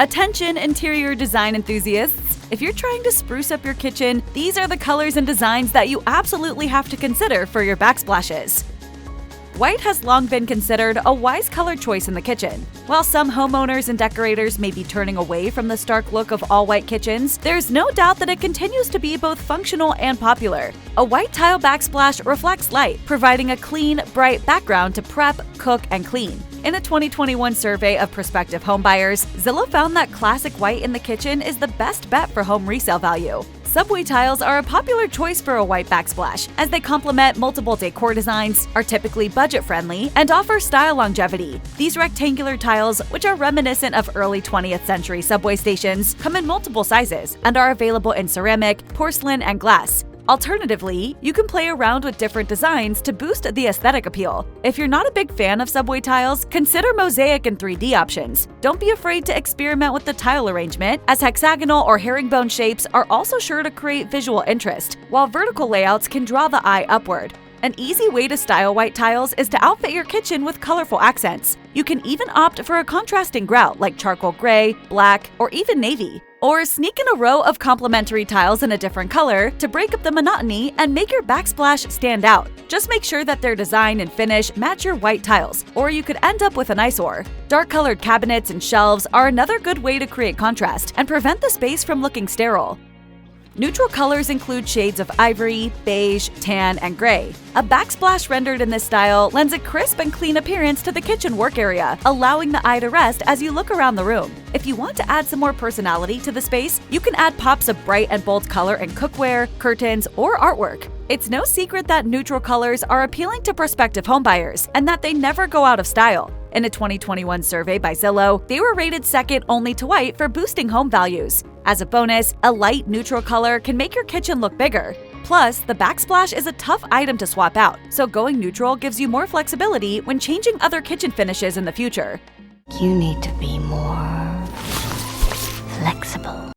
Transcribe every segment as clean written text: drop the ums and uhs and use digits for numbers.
Attention interior design enthusiasts! If you're trying to spruce up your kitchen, these are the colors and designs that you absolutely have to consider for your backsplashes. White has long been considered a wise color choice in the kitchen. While some homeowners and decorators may be turning away from the stark look of all-white kitchens, there's no doubt that it continues to be both functional and popular. A white tile backsplash reflects light, providing a clean, bright background to prep, cook, and clean. In a 2021 survey of prospective homebuyers, Zillow found that classic white in the kitchen is the best bet for home resale value. Subway tiles are a popular choice for a white backsplash, as they complement multiple decor designs, are typically budget-friendly, and offer style longevity. These rectangular tiles, which are reminiscent of early 20th century subway stations, come in multiple sizes and are available in ceramic, porcelain, and glass. Alternatively, you can play around with different designs to boost the aesthetic appeal. If you're not a big fan of subway tiles, consider mosaic and 3D options. Don't be afraid to experiment with the tile arrangement, as hexagonal or herringbone shapes are also sure to create visual interest, while vertical layouts can draw the eye upward. An easy way to style white tiles is to outfit your kitchen with colorful accents. You can even opt for a contrasting grout like charcoal gray, black, or even navy. Or sneak in a row of complementary tiles in a different color to break up the monotony and make your backsplash stand out. Just make sure that their design and finish match your white tiles, or you could end up with an eyesore. Dark-colored cabinets and shelves are another good way to create contrast and prevent the space from looking sterile. Neutral colors include shades of ivory, beige, tan, and gray. A backsplash rendered in this style lends a crisp and clean appearance to the kitchen work area, allowing the eye to rest as you look around the room. If you want to add some more personality to the space, you can add pops of bright and bold color in cookware, curtains, or artwork. It's no secret that neutral colors are appealing to prospective homebuyers and that they never go out of style. In a 2021 survey by Zillow, they were rated second only to white for boosting home values. As a bonus, a light neutral color can make your kitchen look bigger. Plus, the backsplash is a tough item to swap out, so going neutral gives you more flexibility when changing other kitchen finishes in the future. You need to be more flexible.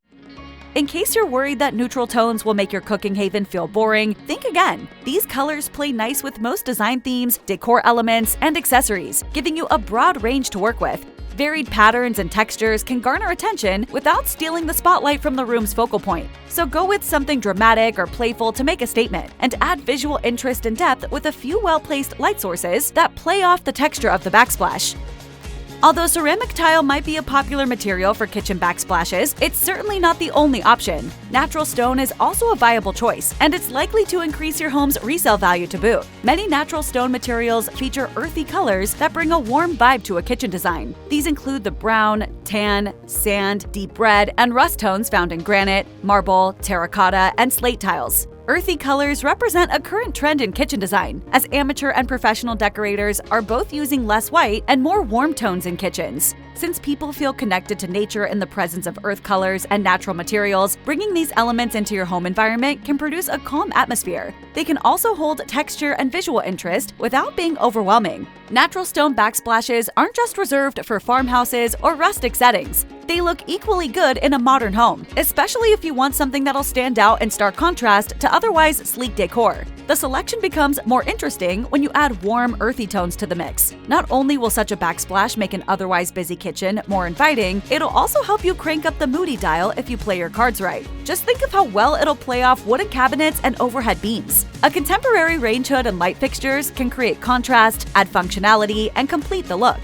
In case you're worried that neutral tones will make your cooking haven feel boring, think again. These colors play nice with most design themes, decor elements, and accessories, giving you a broad range to work with. Varied patterns and textures can garner attention without stealing the spotlight from the room's focal point. So go with something dramatic or playful to make a statement, and add visual interest and depth with a few well-placed light sources that play off the texture of the backsplash. Although ceramic tile might be a popular material for kitchen backsplashes, it's certainly not the only option. Natural stone is also a viable choice, and it's likely to increase your home's resale value to boot. Many natural stone materials feature earthy colors that bring a warm vibe to a kitchen design. These include the brown, tan, sand, deep red, and rust tones found in granite, marble, terracotta, and slate tiles. Earthy colors represent a current trend in kitchen design, as amateur and professional decorators are both using less white and more warm tones in kitchens. Since people feel connected to nature in the presence of earth colors and natural materials, bringing these elements into your home environment can produce a calm atmosphere. They can also hold texture and visual interest without being overwhelming. Natural stone backsplashes aren't just reserved for farmhouses or rustic settings. They look equally good in a modern home, especially if you want something that'll stand out in stark contrast to otherwise sleek decor. The selection becomes more interesting when you add warm, earthy tones to the mix. Not only will such a backsplash make an otherwise busy kitchen more inviting, it'll also help you crank up the moody dial if you play your cards right. Just think of how well it'll play off wooden cabinets and overhead beams. A contemporary range hood and light fixtures can create contrast, add functionality, and complete the look.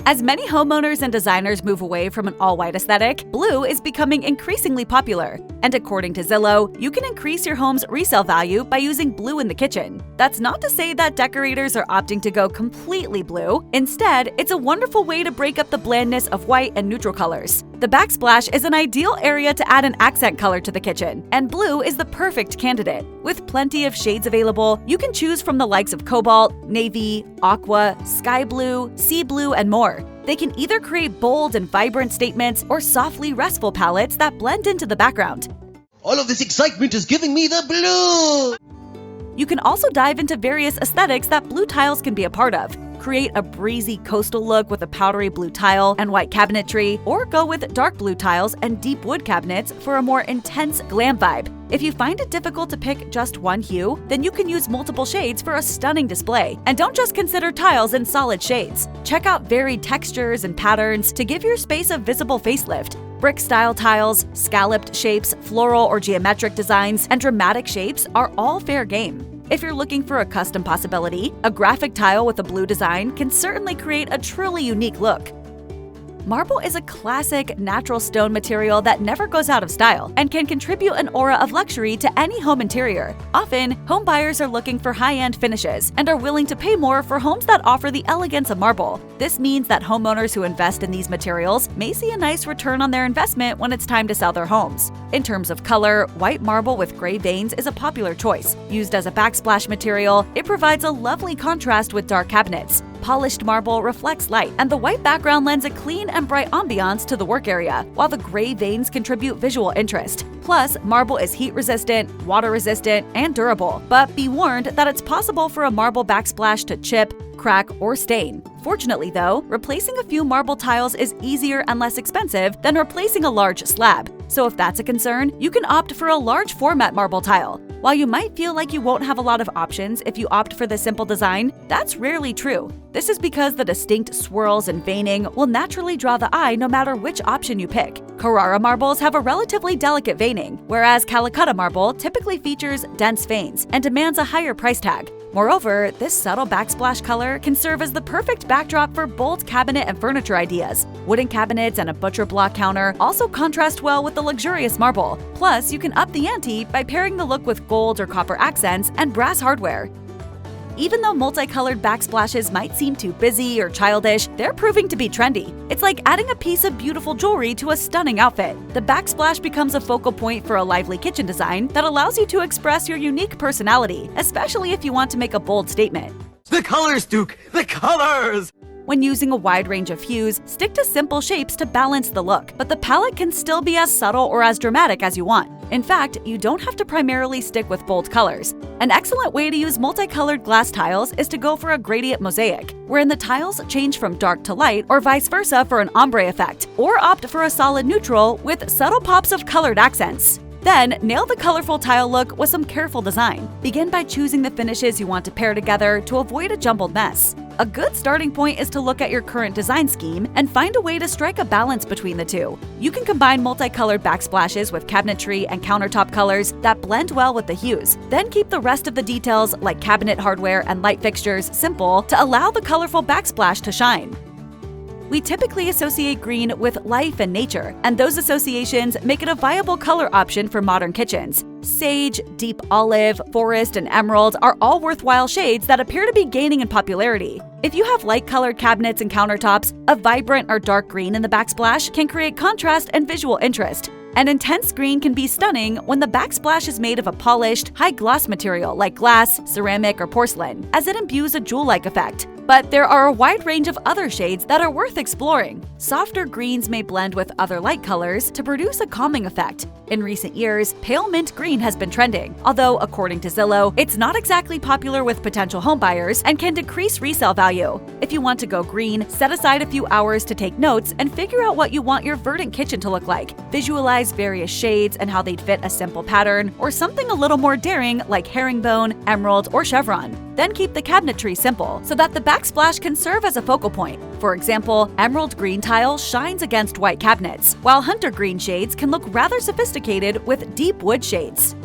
As many homeowners and designers move away from an all-white aesthetic, blue is becoming increasingly popular. And according to Zillow, you can increase your home's resale value by using blue in the kitchen. That's not to say that decorators are opting to go completely blue. Instead, it's a wonderful way to break up the blandness of white and neutral colors. The backsplash is an ideal area to add an accent color to the kitchen, and blue is the perfect candidate. With plenty of shades available, you can choose from the likes of cobalt, navy, aqua, sky blue, sea blue, and more. They can either create bold and vibrant statements or softly restful palettes that blend into the background. All of this excitement is giving me the blue! You can also dive into various aesthetics that blue tiles can be a part of. Create a breezy coastal look with a powdery blue tile and white cabinetry, or go with dark blue tiles and deep wood cabinets for a more intense glam vibe. If you find it difficult to pick just one hue, then you can use multiple shades for a stunning display. And don't just consider tiles in solid shades. Check out varied textures and patterns to give your space a visible facelift. Brick-style tiles, scalloped shapes, floral or geometric designs, and dramatic shapes are all fair game. If you're looking for a custom possibility, a graphic tile with a blue design can certainly create a truly unique look. Marble is a classic, natural stone material that never goes out of style and can contribute an aura of luxury to any home interior. Often, home buyers are looking for high-end finishes and are willing to pay more for homes that offer the elegance of marble. This means that homeowners who invest in these materials may see a nice return on their investment when it's time to sell their homes. In terms of color, white marble with gray veins is a popular choice. Used as a backsplash material, it provides a lovely contrast with dark cabinets. Polished marble reflects light, and the white background lends a clean and bright ambiance to the work area, while the gray veins contribute visual interest. Plus, marble is heat-resistant, water-resistant, and durable, but be warned that it's possible for a marble backsplash to chip, crack, or stain. Fortunately, though, replacing a few marble tiles is easier and less expensive than replacing a large slab. So if that's a concern, you can opt for a large format marble tile. While you might feel like you won't have a lot of options if you opt for the simple design, that's rarely true. This is because the distinct swirls and veining will naturally draw the eye no matter which option you pick. Carrara marbles have a relatively delicate veining, whereas Calcutta marble typically features dense veins and demands a higher price tag. Moreover, this subtle backsplash color can serve as the perfect backdrop for bold cabinet and furniture ideas. Wooden cabinets and a butcher block counter also contrast well with the luxurious marble. Plus, you can up the ante by pairing the look with gold or copper accents and brass hardware. Even though multicolored backsplashes might seem too busy or childish, they're proving to be trendy. It's like adding a piece of beautiful jewelry to a stunning outfit. The backsplash becomes a focal point for a lively kitchen design that allows you to express your unique personality, especially if you want to make a bold statement. The colors, Duke! The colors! When using a wide range of hues, stick to simple shapes to balance the look, but the palette can still be as subtle or as dramatic as you want. In fact, you don't have to primarily stick with bold colors. An excellent way to use multicolored glass tiles is to go for a gradient mosaic, wherein the tiles change from dark to light or vice versa for an ombre effect, or opt for a solid neutral with subtle pops of colored accents. Then, nail the colorful tile look with some careful design. Begin by choosing the finishes you want to pair together to avoid a jumbled mess. A good starting point is to look at your current design scheme and find a way to strike a balance between the two. You can combine multicolored backsplashes with cabinetry and countertop colors that blend well with the hues. Then keep the rest of the details like cabinet hardware and light fixtures simple to allow the colorful backsplash to shine. We typically associate green with life and nature, and those associations make it a viable color option for modern kitchens. Sage, deep olive, forest, and emerald are all worthwhile shades that appear to be gaining in popularity. If you have light-colored cabinets and countertops, a vibrant or dark green in the backsplash can create contrast and visual interest. An intense green can be stunning when the backsplash is made of a polished, high-gloss material like glass, ceramic, or porcelain, as it imbues a jewel-like effect. But there are a wide range of other shades that are worth exploring. Softer greens may blend with other light colors to produce a calming effect. In recent years, pale mint green has been trending, although according to Zillow, it's not exactly popular with potential homebuyers and can decrease resale value. If you want to go green, set aside a few hours to take notes and figure out what you want your verdant kitchen to look like. Visualize various shades and how they'd fit a simple pattern, or something a little more daring like herringbone, emerald, or chevron. Then keep the cabinetry simple so that the backsplash can serve as a focal point. For example, emerald green tile shines against white cabinets, while hunter green shades can look rather sophisticated with deep wood shades.